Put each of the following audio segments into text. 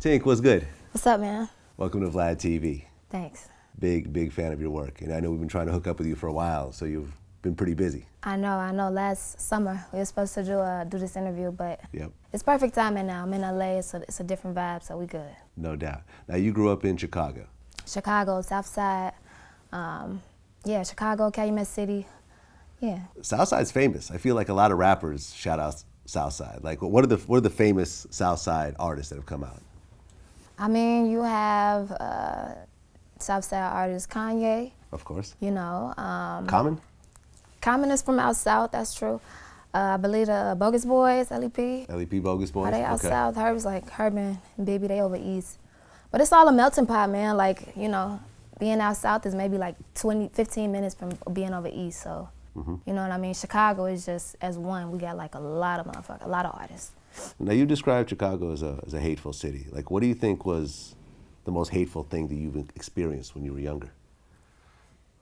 Tink, what's good? What's up, man? Welcome to VladTV. Thanks. Big fan of your work. And I know we've been trying to hook up with you for a while, so you've been pretty busy. I know. Last summer we were supposed to do this interview, but Yep. it's perfect timing now. I'm in LA, so it's a different vibe, so we good. No doubt. Now, you grew up in Chicago. Chicago, South Side. Chicago, Calumet City. Yeah. Southside's famous. I feel like a lot of rappers shout out Southside. Like, what are the famous Southside artists that have come out? I mean, you have South Side artist Kanye. Of course. You know. Common? Common is from out south. That's true. I believe the Bogus Boys, LEP. LEP Bogus Boys? Are they out Okay. south? Herb's like Herb and Baby, they over east. But it's all a melting pot, man. Like, you know, being out south is maybe like 15 minutes from being over east. So, you know what I mean? Chicago is just as one. We got like a lot of artists. Now, you described Chicago as a hateful city. Like, what do you think was the most hateful thing that you've experienced when you were younger?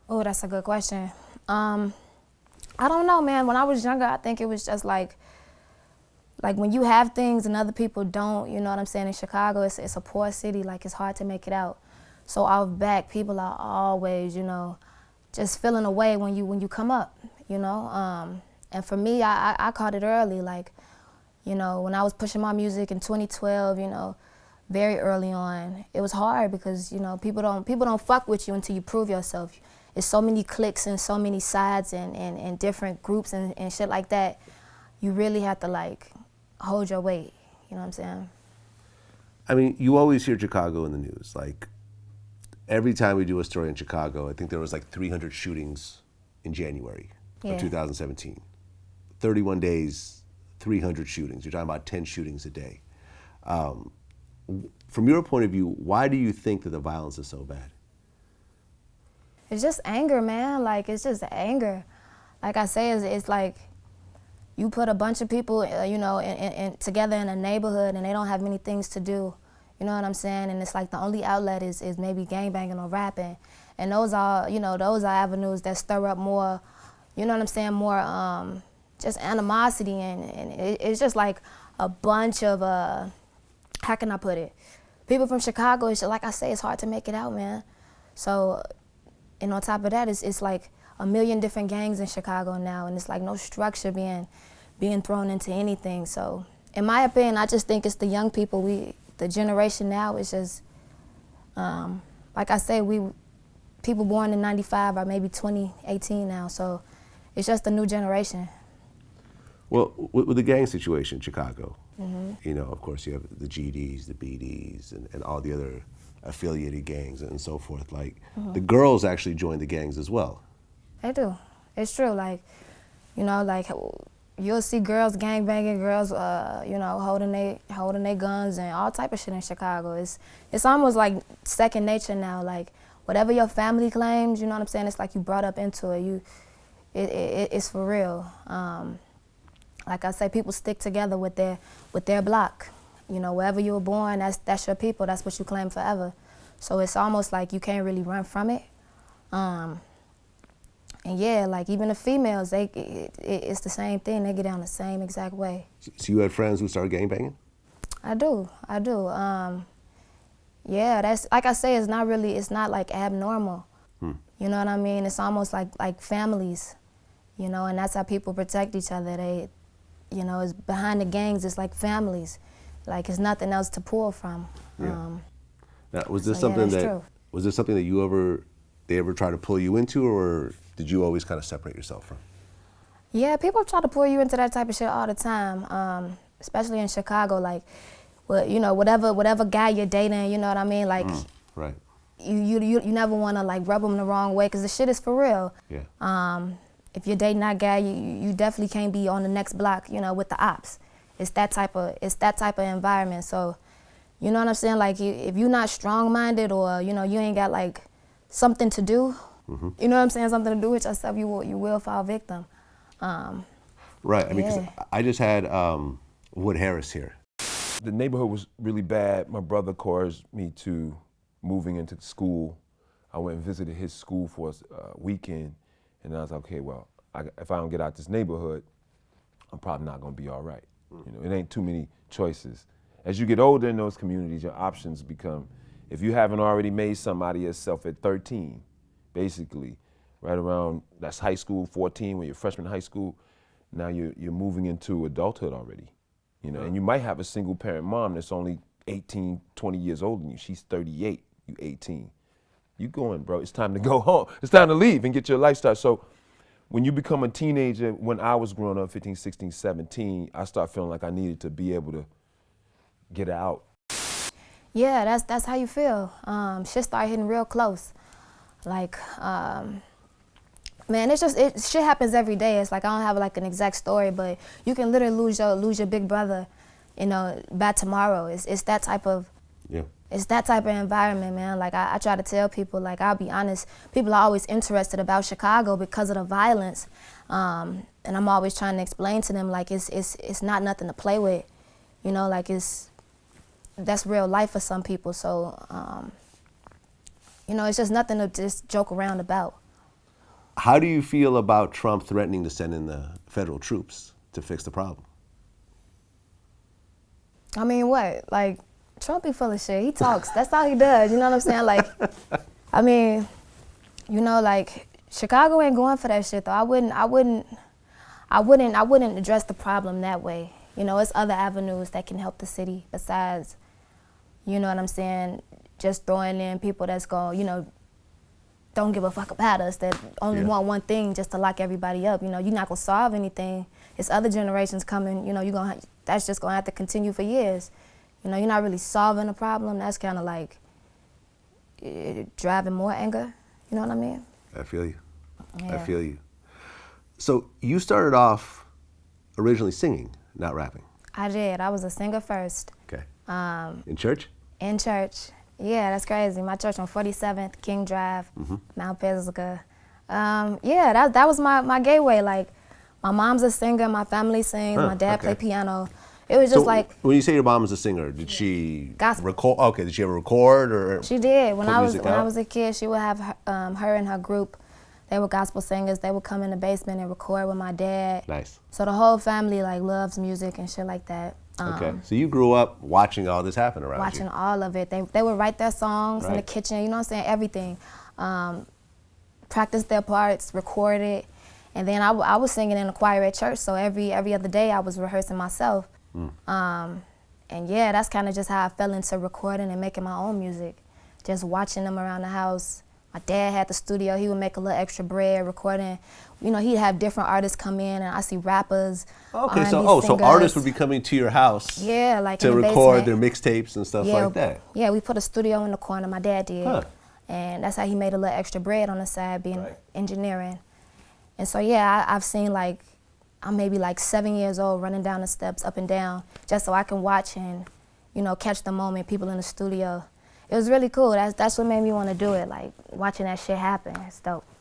Oh, that's a good question. I don't know, man. When I was younger, I think it was just like when you have things and other people don't, you know what I'm saying? In Chicago, it's a poor city, like it's hard to make it out. So out back, people are always, you know, just feeling away when you come up, you know? And for me, I caught it early, like, you know, when I was pushing my music in 2012, you know, very early on, it was hard because, you know, people don't fuck with you until you prove yourself. It's so many cliques and so many sides and different groups and shit like that. You really have to like hold your weight, you know what I'm saying? I mean, you always hear Chicago in the news. Like, every time we do a story in Chicago, I think there was like 300 shootings in January of 2017. 31 days, 300 shootings. You're talking about 10 shootings a day. From your point of view, why do you think that the violence is so bad? It's just anger, man. Like, it's just anger. Like I say, it's like you put a bunch of people, you know, together in a neighborhood and they don't have many things to do. You know what I'm saying? And it's like the only outlet is maybe gangbanging or rapping. And those are, you know, those are avenues that stir up more, you know what I'm saying, more just animosity. And it's just like a bunch of, how can I put it? People from Chicago, it's like I say, it's hard to make it out, man. So, and on top of that, it's like a million different gangs in Chicago now, and it's like no structure being thrown into anything. So, in my opinion, I just think it's the young people. The generation now is just, like I say, people born in '95 are maybe 2018 now. So, it's just a new generation. Well, with the gang situation in Chicago, you know, of course, you have the GDs, the BDs, and all the other affiliated gangs and so forth. Like, the girls actually join the gangs as well. They do. It's true. Like, you know, like you'll see girls gangbanging, girls, you know, holding they guns and all type of shit in Chicago. It's almost like second nature now. Like, whatever your family claims, you know what I'm saying? It's like you brought up into it. It's for real. Like I say, people stick together with their block. You know, wherever you were born, that's your people. That's what you claim forever. So it's almost like you can't really run from it. And yeah, like even the females, it's the same thing. They get down the same exact way. So you had friends who started gangbanging? I do. Yeah, that's, like I say, it's not like abnormal. You know what I mean? It's almost like families, you know, and that's how people protect each other. They, you know, it's behind the gangs, it's like families. Like, it's nothing else to pull from. Yeah. Now, was this something that they ever try to pull you into, or did you always kind of separate yourself from? Yeah, people try to pull you into that type of shit all the time, especially in Chicago. Like, well, you know, whatever guy you're dating, you know what I mean? Like, right. You never want to like rub them the wrong way because the shit is for real. Yeah. If you're dating that guy, you definitely can't be on the next block, you know, with the ops. It's that type of environment. So, you know what I'm saying? Like, if you're not strong-minded or, you know, you ain't got like something to do, you know what I'm saying? Something to do with yourself, you will fall victim. Right. I mean, 'cause I just had Wood Harris here. The neighborhood was really bad. My brother caused me to moving into school. I went and visited his school for a weekend, and I was like, okay, well, if I don't get out this neighborhood, I'm probably not gonna be all right. You know, it ain't too many choices. As you get older in those communities, your options become, if you haven't already made something out of yourself at 13, basically, right around, that's high school, 14, when you're freshman in high school, now you're moving into adulthood already, you know, and you might have a single parent mom that's only 18, 20 years older than you. She's 38, you 18. You going, bro, it's time to go home. It's time to leave and get your lifestyle. So when you become a teenager, when I was growing up, 15, 16, 17, I started feeling like I needed to be able to get out. Yeah, that's how you feel. Shit started hitting real close. Like, man, shit happens every day. It's like I don't have like an exact story, but you can literally lose your big brother, you know, by tomorrow. It's that type of It's that type of environment, man. Like I try to tell people, like I'll be honest, people are always interested about Chicago because of the violence, and I'm always trying to explain to them like it's not nothing to play with, you know, like that's real life for some people. So, you know, it's just nothing to just joke around about. How do you feel about Trump threatening to send in the federal troops to fix the problem? I mean, what? Like, Trump be full of shit. He talks. That's all he does. You know what I'm saying? Like, I mean, you know, like Chicago ain't going for that shit though. I wouldn't address the problem that way. You know, it's other avenues that can help the city besides, you know what I'm saying, just throwing in people that's going, you know, don't give a fuck about us, that only want one thing, just to lock everybody up. You know, you're not gonna solve anything. It's other generations coming, you know, that's just gonna have to continue for years. You know, you're not really solving a problem. That's kind of like driving more anger. You know what I mean? I feel you. Yeah. I feel you. So you started off originally singing, not rapping. I did. I was a singer first. Okay. In church? In church. Yeah, that's crazy. My church on 47th, King Drive, Mount Pisgah. Yeah, that was my gateway. Like, my mom's a singer, my family sings, my dad played piano. It was just so like. When you say your mom was a singer, did she gospel. record? Okay, did she ever record or? She did. When I was a kid, she would have her and her group. They were gospel singers. They would come in the basement and record with my dad. Nice. So the whole family like loves music and shit like that. Okay. So you grew up watching all this happen around you. Watching all of it. They would write their songs in the kitchen. You know what I'm saying? Everything. Practice their parts, record it, and then I was singing in the choir at church. So every other day I was rehearsing myself. And yeah, that's kind of just how I fell into recording and making my own music. Just watching them around the house. My dad had the studio. He would make a little extra bread recording. You know, he'd have different artists come in, and I see rappers. Okay, R&B so artists would be coming to your house. Yeah, like to in the record basement. their mixtapes and stuff like that. Yeah, we put a studio in the corner. My dad did, and that's how he made a little extra bread on the side, being engineering. And so yeah, I've seen like. I'm maybe like 7 years old running down the steps up and down just so I can watch and, you know, catch the moment, people in the studio. It was really cool. That's what made me want to do it, like watching that shit happen. It's dope.